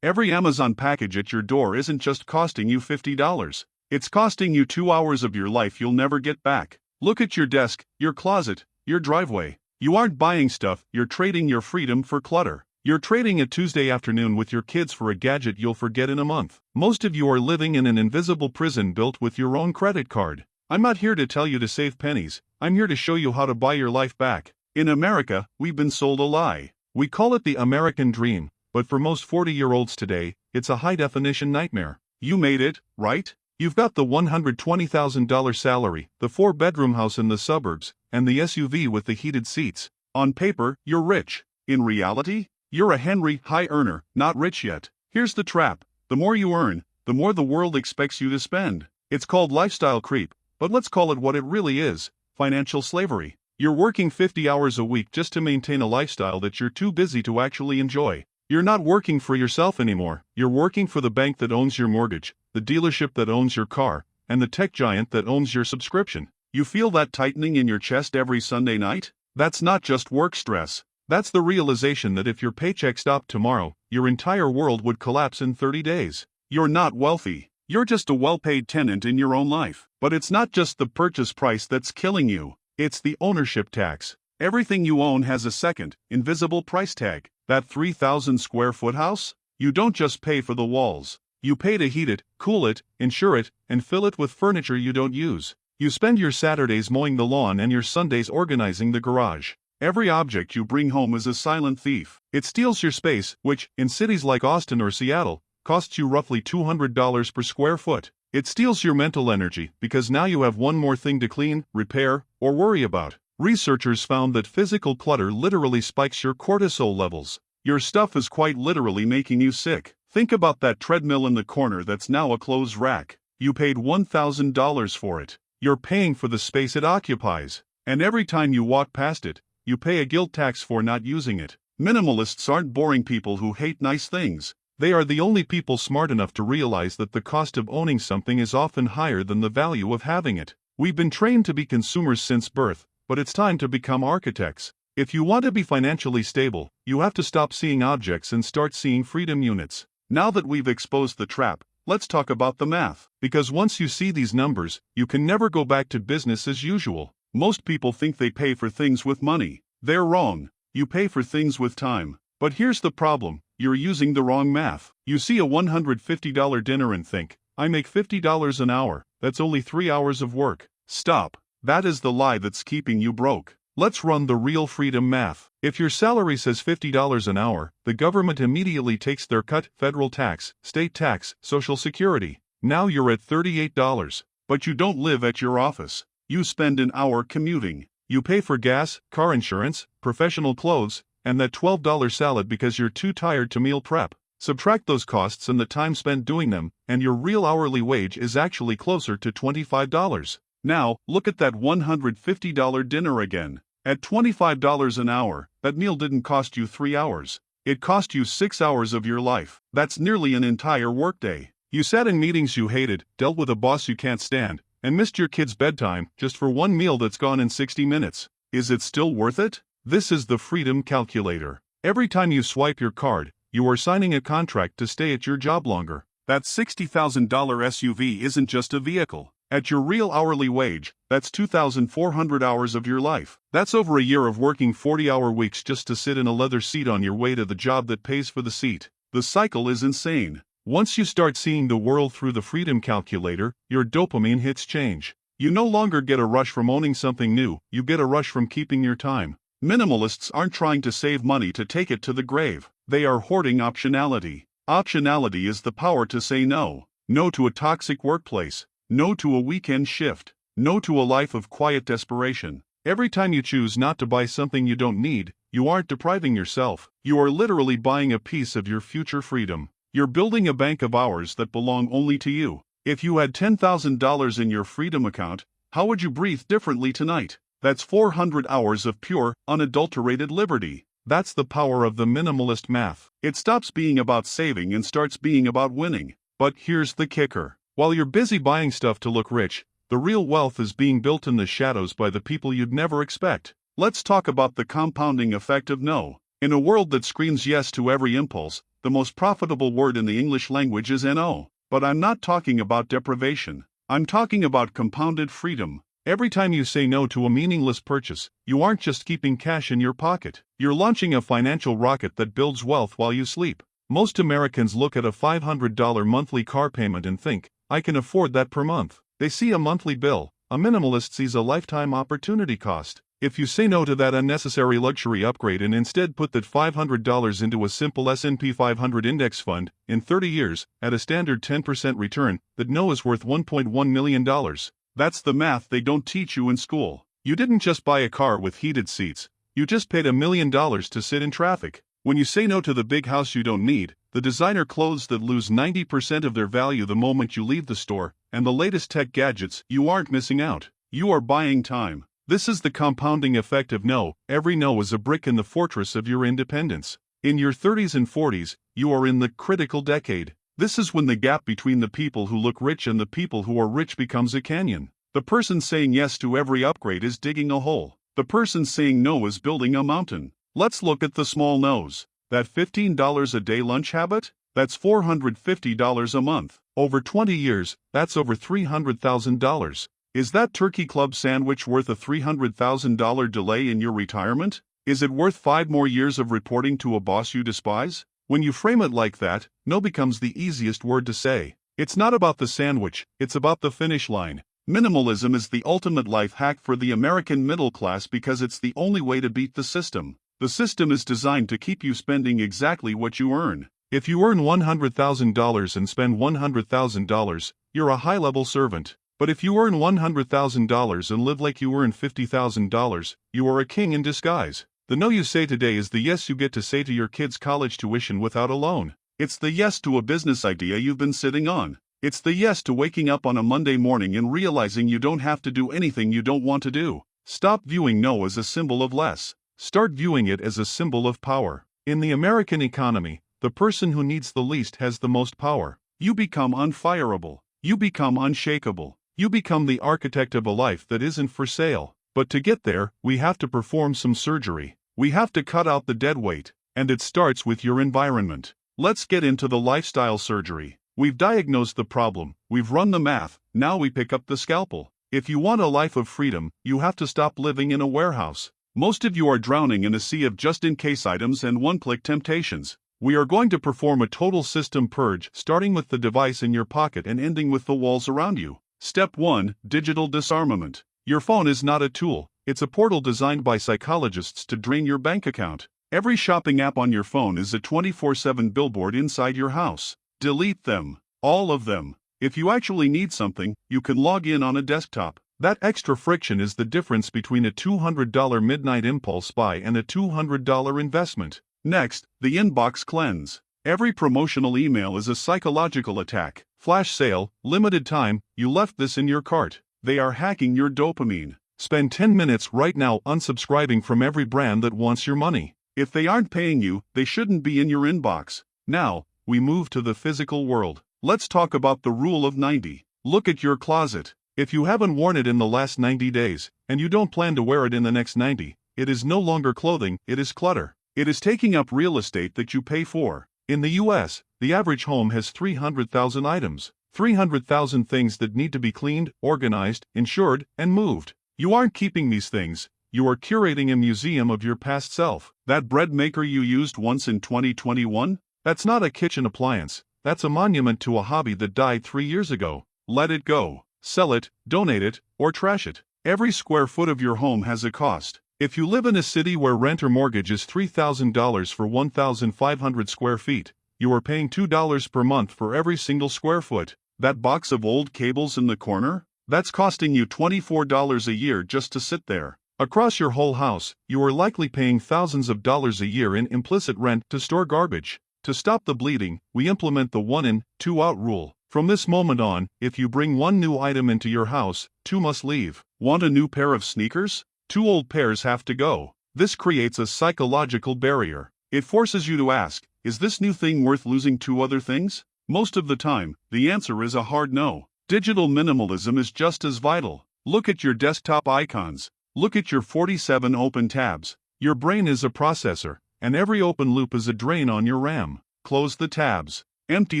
Every Amazon package at your door isn't just costing you $50. It's costing you 2 hours of your life you'll never get back. Look at your desk, your closet, your driveway. You aren't buying stuff, you're trading your freedom for clutter. You're trading a Tuesday afternoon with your kids for a gadget you'll forget in a month. Most of you are living in an invisible prison built with your own credit card. I'm not here to tell you to save pennies, I'm here to show you how to buy your life back. In America, we've been sold a lie. We call it the American dream, but for most 40-year-olds today, it's a high-definition nightmare. You made it, right? You've got the $120,000 salary, the 4-bedroom house in the suburbs, and the SUV with the heated seats. On paper, you're rich. In reality, you're a Henry high earner, not rich yet. Here's the trap. The more you earn, the more the world expects you to spend. It's called lifestyle creep, but let's call it what it really is: financial slavery. You're working 50 hours a week just to maintain a lifestyle that you're too busy to actually enjoy. You're not working for yourself anymore. You're working for the bank that owns your mortgage, the dealership that owns your car, and the tech giant that owns your subscription. You feel that tightening in your chest every Sunday night? That's not just work stress. That's the realization that if your paycheck stopped tomorrow, your entire world would collapse in 30 days. You're not wealthy. You're just a well-paid tenant in your own life. But it's not just the purchase price that's killing you. It's the ownership tax. Everything you own has a second, invisible price tag. That 3,000 square foot house? You don't just pay for the walls. You pay to heat it, cool it, insure it, and fill it with furniture you don't use. You spend your Saturdays mowing the lawn and your Sundays organizing the garage. Every object you bring home is a silent thief. It steals your space, which, in cities like Austin or Seattle, costs you roughly $200 per square foot. It steals your mental energy, because now you have one more thing to clean, repair, or worry about. Researchers found that physical clutter literally spikes your cortisol levels. Your stuff is quite literally making you sick. Think about that treadmill in the corner that's now a clothes rack. You paid $1,000 for it. You're paying for the space it occupies. And every time you walk past it, you pay a guilt tax for not using it. Minimalists aren't boring people who hate nice things. They are the only people smart enough to realize that the cost of owning something is often higher than the value of having it. We've been trained to be consumers since birth, but it's time to become architects. If you want to be financially stable, you have to stop seeing objects and start seeing freedom units. Now that we've exposed the trap, let's talk about the math. Because once you see these numbers, you can never go back to business as usual. Most people think they pay for things with money. They're wrong. You pay for things with time. But here's the problem. You're using the wrong math. You see a $150 dinner and think, I make $50 an hour. That's only 3 hours of work. Stop. That is the lie that's keeping you broke. Let's run the real freedom math. If your salary says $50 an hour, the government immediately takes their cut: federal tax, state tax, Social Security. Now you're at $38. But you don't live at your office. You spend an hour commuting. You pay for gas, car insurance, professional clothes, and that $12 salad because you're too tired to meal prep. Subtract those costs and the time spent doing them, and your real hourly wage is actually closer to $25. Now, look at that $150 dinner again. At $25 an hour, that meal didn't cost you 3 hours. It cost you 6 hours of your life. That's nearly an entire workday. You sat in meetings you hated, dealt with a boss you can't stand, and missed your kid's bedtime just for one meal that's gone in 60 minutes. Is it still worth it? This is the freedom calculator. Every time you swipe your card, you are signing a contract to stay at your job longer. That $60,000 SUV isn't just a vehicle. At your real hourly wage, that's 2,400 hours of your life. That's over a year of working 40-hour weeks just to sit in a leather seat on your way to the job that pays for the seat. The cycle is insane. Once you start seeing the world through the freedom calculator, your dopamine hits change. You no longer get a rush from owning something new, you get a rush from keeping your time. Minimalists aren't trying to save money to take it to the grave. They are hoarding optionality. Optionality is the power to say no. No to a toxic workplace. No to a weekend shift. No to a life of quiet desperation. Every time you choose not to buy something you don't need, you aren't depriving yourself. You are literally buying a piece of your future freedom. You're building a bank of hours that belong only to you. If you had $10,000 in your freedom account, how would you breathe differently tonight? That's 400 hours of pure, unadulterated liberty. That's the power of the minimalist math. It stops being about saving and starts being about winning. But here's the kicker. While you're busy buying stuff to look rich, the real wealth is being built in the shadows by the people you'd never expect. Let's talk about the compounding effect of no. In a world that screams yes to every impulse, the The most profitable word in the English language is no. But I'm not talking about deprivation. I'm talking about compounded freedom. Every time you say no to a meaningless purchase, you aren't just keeping cash in your pocket. You're launching a financial rocket that builds wealth while you sleep. Most Americans look at a $500 monthly car payment and think, I can afford that per month. They see a monthly bill. A minimalist sees a lifetime opportunity cost. If you say no to that unnecessary luxury upgrade and instead put that $500 into a simple S&P 500 index fund, in 30 years, at a standard 10% return, that no is worth $1.1 million. That's the math they don't teach you in school. You didn't just buy a car with heated seats. You just paid $1 million to sit in traffic. When you say no to the big house you don't need, the designer clothes that lose 90% of their value the moment you leave the store, and the latest tech gadgets, you aren't missing out. You are buying time. This is the compounding effect of no. Every no is a brick in the fortress of your independence. In your 30s and 40s, you are in the critical decade. This is when the gap between the people who look rich and the people who are rich becomes a canyon. The person saying yes to every upgrade is digging a hole. The person saying no is building a mountain. Let's look at the small no's. That $15 a day lunch habit? That's $450 a month. Over 20 years, that's over $300,000. Is that turkey club sandwich worth a $300,000 delay in your retirement? Is it worth 5 more years of reporting to a boss you despise? When you frame it like that, no becomes the easiest word to say. It's not about the sandwich, it's about the finish line. Minimalism is the ultimate life hack for the American middle class because it's the only way to beat the system. The system is designed to keep you spending exactly what you earn. If you earn $100,000 and spend $100,000, you're a high-level servant. But if you earn $100,000 and live like you earn $50,000, you are a king in disguise. The no you say today is the yes you get to say to your kids' college tuition without a loan. It's the yes to a business idea you've been sitting on. It's the yes to waking up on a Monday morning and realizing you don't have to do anything you don't want to do. Stop viewing no as a symbol of less. Start viewing it as a symbol of power. In the American economy, the person who needs the least has the most power. You become unfireable. You become unshakable. You become the architect of a life that isn't for sale. But to get there, we have to perform some surgery. We have to cut out the dead weight. And it starts with your environment. Let's get into the lifestyle surgery. We've diagnosed the problem, we've run the math, now we pick up the scalpel. If you want a life of freedom, you have to stop living in a warehouse. Most of you are drowning in a sea of just-in-case items and one-click temptations. We are going to perform a total system purge, starting with the device in your pocket and ending with the walls around you. Step 1. Digital disarmament. Your phone is not a tool, it's a portal designed by psychologists to drain your bank account. Every shopping app on your phone is a 24/7 billboard inside your house. Delete them. All of them. If you actually need something, you can log in on a desktop. That extra friction is the difference between a $200 midnight impulse buy and a $200 investment. Next, the inbox cleanse. Every promotional email is a psychological attack. Flash sale, limited time, you left this in your cart. They are hacking your dopamine. Spend 10 minutes right now unsubscribing from every brand that wants your money. If they aren't paying you, they shouldn't be in your inbox. Now, we move to the physical world. Let's talk about the rule of 90. Look at your closet. If you haven't worn it in the last 90 days, and you don't plan to wear it in the next 90, it is no longer clothing, it is clutter. It is taking up real estate that you pay for. In the US, the average home has 300,000 items. 300,000 things that need to be cleaned, organized, insured, and moved. You aren't keeping these things. You are curating a museum of your past self. That bread maker you used once in 2021? That's not a kitchen appliance. That's a monument to a hobby that died 3 years ago. Let it go. Sell it, donate it, or trash it. Every square foot of your home has a cost. If you live in a city where rent or mortgage is $3,000 for 1,500 square feet, you are paying $2 per month for every single square foot. That box of old cables in the corner? That's costing you $24 a year just to sit there. Across your whole house, you are likely paying thousands of dollars a year in implicit rent to store garbage. To stop the bleeding, we implement the 1 in, 2 out rule. From this moment on, if you bring 1 new item into your house, 2 must leave. Want a new pair of sneakers? 2 old pairs have to go. This creates a psychological barrier. It forces you to ask, is this new thing worth losing 2 other things? Most of the time, the answer is a hard no. Digital minimalism is just as vital. Look at your desktop icons. Look at your 47 open tabs. Your brain is a processor, and every open loop is a drain on your RAM. close the tabs, empty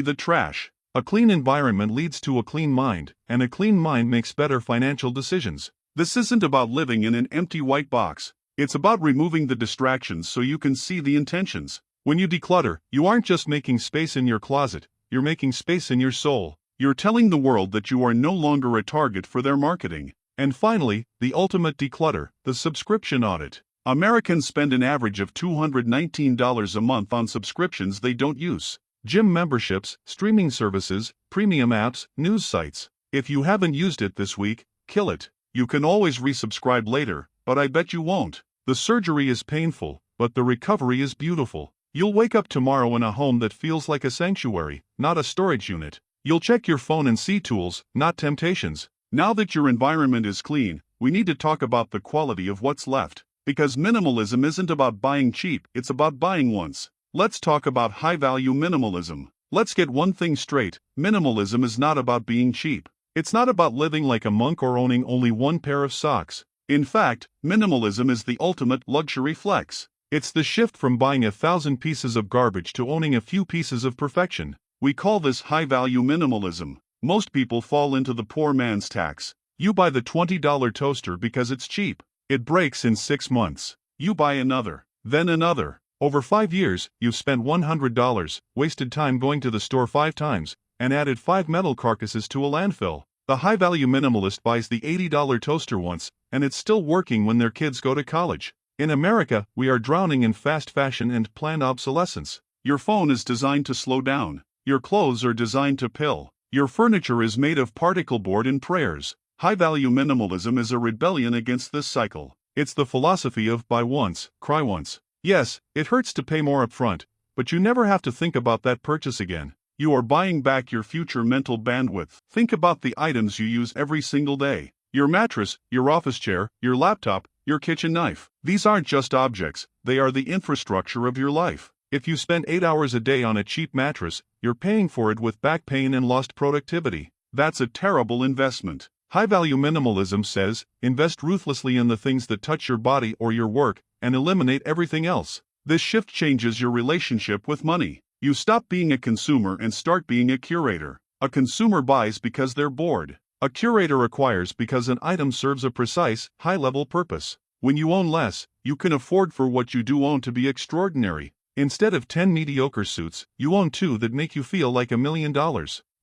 the trash. A clean environment leads to a clean mind, and a clean mind makes better financial decisions. This isn't about living in an empty white box. It's about removing the distractions so you can see the intentions. When you declutter, you aren't just making space in your closet, you're making space in your soul. You're telling the world that you are no longer a target for their marketing. And finally, the ultimate declutter, the subscription audit. Americans spend an average of $219 a month on subscriptions they don't use. Gym memberships, streaming services, premium apps, news sites. If you haven't used it this week, kill it. You can always resubscribe later, but I bet you won't. The surgery is painful, but the recovery is beautiful. You'll wake up tomorrow in a home that feels like a sanctuary, not a storage unit. You'll check your phone and see tools, not temptations. Now that your environment is clean, we need to talk about the quality of what's left. Because minimalism isn't about buying cheap, it's about buying once. Let's talk about high-value minimalism. Let's get one thing straight, minimalism is not about being cheap. It's not about living like a monk or owning only one pair of socks. In fact, minimalism is the ultimate luxury flex. It's the shift from buying 1,000 pieces of garbage to owning a few pieces of perfection. We call this high-value minimalism. Most people fall into the poor man's tax. You buy the $20 toaster because it's cheap. It breaks in 6 months. You buy another, then another. Over 5 years, you've spent $100, wasted time going to the store 5 times, and added 5 metal carcasses to a landfill. The high-value minimalist buys the $80 toaster once, and it's still working when their kids go to college. In America, we are drowning in fast fashion and planned obsolescence. Your phone is designed to slow down. Your clothes are designed to pill. Your furniture is made of particle board and prayers. High-value minimalism is a rebellion against this cycle. It's the philosophy of buy once, cry once. Yes, it hurts to pay more upfront, but you never have to think about that purchase again. You are buying back your future mental bandwidth. Think about the items you use every single day. Your mattress, your office chair, your laptop, your kitchen knife. These aren't just objects, they are the infrastructure of your life. If you spend 8 hours a day on a cheap mattress, you're paying for it with back pain and lost productivity. That's a terrible investment. High-value minimalism says, invest ruthlessly in the things that touch your body or your work, and eliminate everything else. This shift changes your relationship with money. You stop being a consumer and start being a curator. A consumer buys because they're bored. A curator acquires because an item serves a precise, high-level purpose. When you own less, you can afford for what you do own to be extraordinary. Instead of 10 mediocre suits, you own 2 that make you feel like $1 million.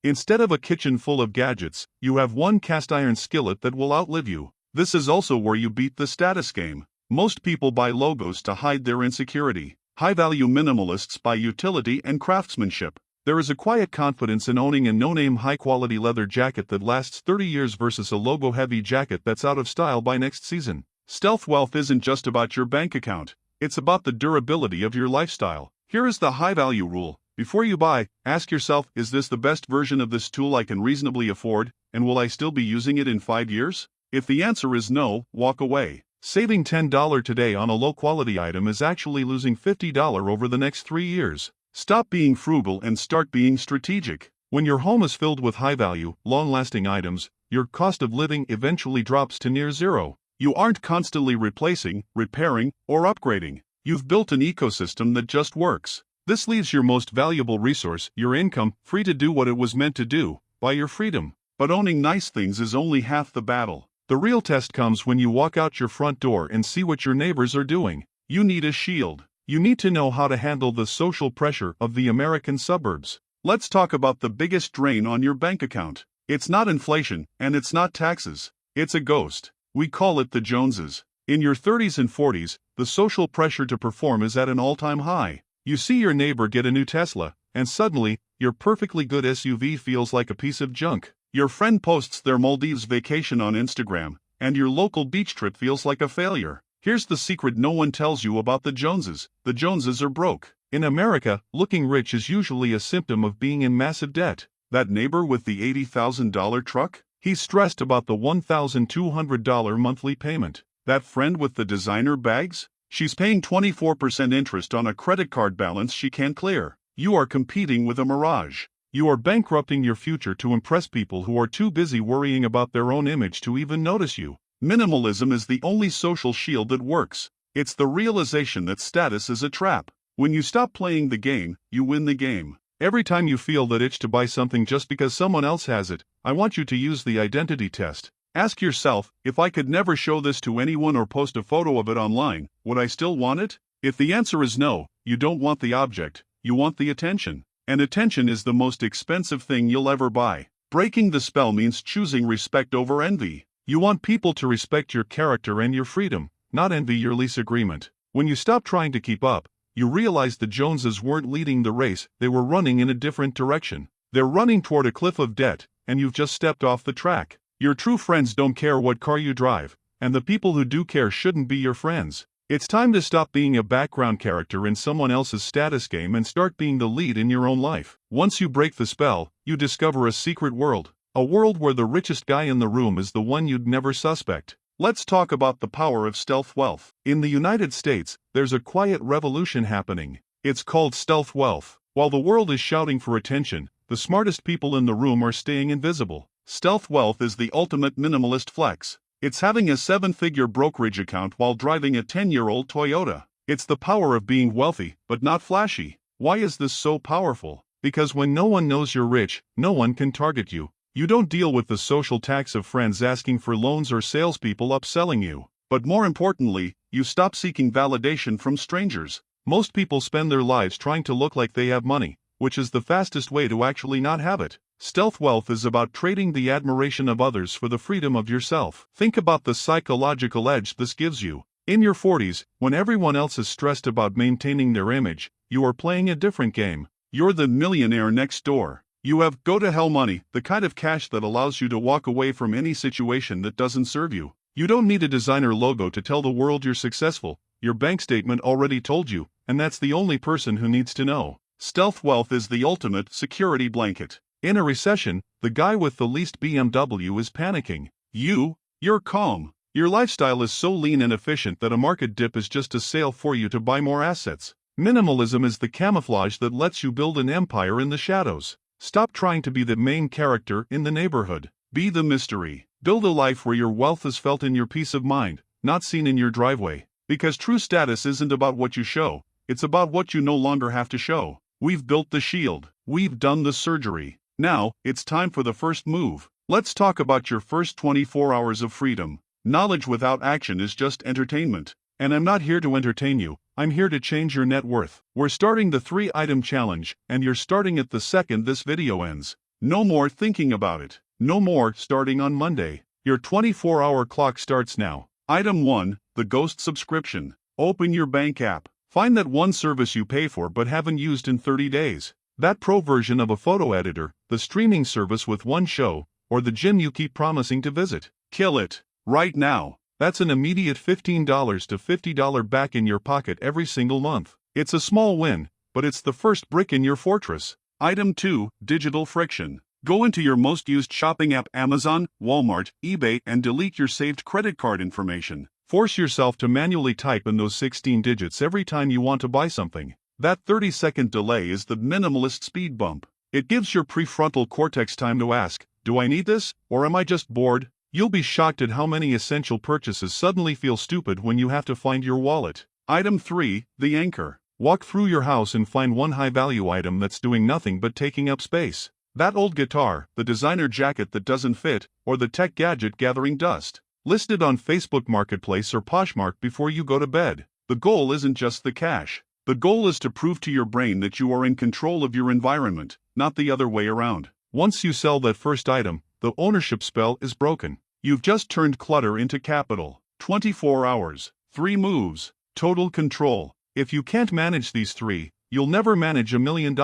Instead of a kitchen full of gadgets, you have one cast-iron skillet that will outlive you. This is also where you beat the status game. Most people buy logos to hide their insecurity. High-value minimalists buy utility and craftsmanship. There is a quiet confidence in owning a no-name high-quality leather jacket that lasts 30 years versus a logo-heavy jacket that's out of style by next season. Stealth wealth isn't just about your bank account. It's about the durability of your lifestyle. Here is the high-value rule. Before you buy, ask yourself, is this the best version of this tool I can reasonably afford, and will I still be using it in 5 years? If the answer is no, walk away. Saving $10 today on a low-quality item is actually losing $50 over the next 3 years. Stop being frugal and start being strategic. When your home is filled with high-value, long-lasting items, your cost of living eventually drops to near zero. You aren't constantly replacing, repairing, or upgrading. You've built an ecosystem that just works. This leaves your most valuable resource, your income, free to do what it was meant to do, buy your freedom. But owning nice things is only half the battle. The real test comes when you walk out your front door and see what your neighbors are doing. You need a shield. You need to know how to handle the social pressure of the American suburbs. Let's talk about the biggest drain on your bank account. It's not inflation, and it's not taxes. It's a ghost. We call it the Joneses. In your 30s and 40s, the social pressure to perform is at an all-time high. You see your neighbor get a new Tesla, and suddenly, your perfectly good SUV feels like a piece of junk. Your friend posts their Maldives vacation on Instagram, and your local beach trip feels like a failure. Here's the secret no one tells you about the Joneses. The Joneses are broke. In America, looking rich is usually a symptom of being in massive debt. That neighbor with the $80,000 truck? He's stressed about the $1,200 monthly payment. That friend with the designer bags? She's paying 24% interest on a credit card balance she can't clear. You are competing with a mirage. You are bankrupting your future to impress people who are too busy worrying about their own image to even notice you. Minimalism is the only social shield that works. It's the realization that status is a trap. When you stop playing the game, you win the game. Every time you feel that itch to buy something just because someone else has it, I want you to use the identity test. Ask yourself, if I could never show this to anyone or post a photo of it online, would I still want it? If the answer is no, you don't want the object, you want the attention. And attention is the most expensive thing you'll ever buy. Breaking the spell means choosing respect over envy. You want people to respect your character and your freedom, not envy your lease agreement. When you stop trying to keep up, you realize the Joneses weren't leading the race, they were running in a different direction. They're running toward a cliff of debt, and you've just stepped off the track. Your true friends don't care what car you drive, and the people who do care shouldn't be your friends. It's time to stop being a background character in someone else's status game and start being the lead in your own life. Once you break the spell, you discover a secret world. A world where the richest guy in the room is the one you'd never suspect. Let's talk about the power of stealth wealth. In the United States, there's a quiet revolution happening. It's called stealth wealth. While the world is shouting for attention, the smartest people in the room are staying invisible. Stealth wealth is the ultimate minimalist flex. It's having a 7-figure brokerage account while driving a 10-year-old Toyota. It's the power of being wealthy, but not flashy. Why is this so powerful? Because when no one knows you're rich, no one can target you. You don't deal with the social tax of friends asking for loans or salespeople upselling you. But more importantly, you stop seeking validation from strangers. Most people spend their lives trying to look like they have money, which is the fastest way to actually not have it. Stealth wealth is about trading the admiration of others for the freedom of yourself. Think about the psychological edge this gives you. In your 40s, when everyone else is stressed about maintaining their image, you are playing a different game. You're the millionaire next door. You have go-to-hell money, the kind of cash that allows you to walk away from any situation that doesn't serve you. You don't need a designer logo to tell the world you're successful. Your bank statement already told you, and that's the only person who needs to know. Stealth wealth is the ultimate security blanket. In a recession, the guy with the least BMW is panicking. You're calm. Your lifestyle is so lean and efficient that a market dip is just a sale for you to buy more assets. Minimalism is the camouflage that lets you build an empire in the shadows. Stop trying to be the main character in the neighborhood. Be the mystery. Build a life where your wealth is felt in your peace of mind, not seen in your driveway. Because true status isn't about what you show, it's about what you no longer have to show. We've built the shield. We've done the surgery. Now, it's time for the first move. Let's talk about your first 24 hours of freedom. Knowledge without action is just entertainment. And I'm not here to entertain you, I'm here to change your net worth. We're starting the 3-item challenge, and you're starting it the second this video ends. No more thinking about it. No more starting on Monday. Your 24-hour clock starts now. Item 1, the Ghost subscription. Open your bank app. Find that one service you pay for but haven't used in 30 days. That pro version of a photo editor, the streaming service with one show, or the gym you keep promising to visit. Kill it. Right now. That's an immediate $15 to $50 back in your pocket every single month. It's a small win, but it's the first brick in your fortress. Item 2, digital friction. Go into your most used shopping app Amazon, Walmart, eBay and delete your saved credit card information. Force yourself to manually type in those 16 digits every time you want to buy something. That 30-second delay is the minimalist speed bump. It gives your prefrontal cortex time to ask, do I need this, or am I just bored? You'll be shocked at how many essential purchases suddenly feel stupid when you have to find your wallet. Item 3, the anchor. Walk through your house and find one high-value item that's doing nothing but taking up space. That old guitar, the designer jacket that doesn't fit, or the tech gadget gathering dust. List it on Facebook Marketplace or Poshmark before you go to bed. The goal isn't just the cash. The goal is to prove to your brain that you are in control of your environment, not the other way around. Once you sell that first item, the ownership spell is broken. You've just turned clutter into capital. 24 hours, 3 moves, total control. If you can't manage these 3, you'll never manage $1 million.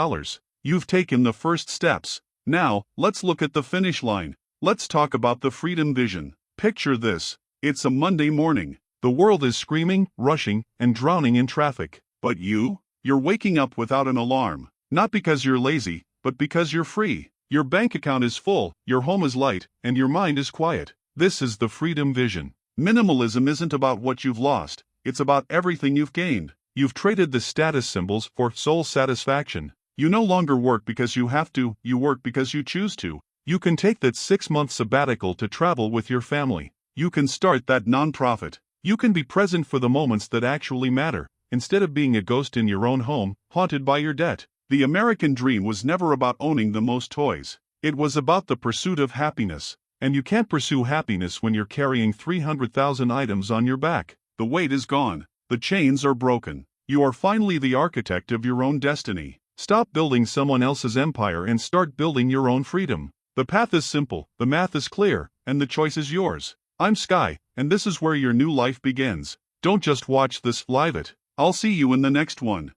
You've taken the first steps. Now, let's look at the finish line. Let's talk about the freedom vision. Picture this. It's a Monday morning. The world is screaming, rushing, and drowning in traffic. But you're waking up without an alarm. Not because you're lazy, but because you're free. Your bank account is full, your home is light, and your mind is quiet. This is the freedom vision. Minimalism isn't about what you've lost, it's about everything you've gained. You've traded the status symbols for soul satisfaction. You no longer work because you have to, you work because you choose to. You can take that 6-month sabbatical to travel with your family. You can start that nonprofit. You can be present for the moments that actually matter, instead of being a ghost in your own home, haunted by your debt. The American dream was never about owning the most toys. It was about the pursuit of happiness. And you can't pursue happiness when you're carrying 300,000 items on your back. The weight is gone. The chains are broken. You are finally the architect of your own destiny. Stop building someone else's empire and start building your own freedom. The path is simple, the math is clear, and the choice is yours. I'm Sky, and this is where your new life begins. Don't just watch this, live it. I'll see you in the next one.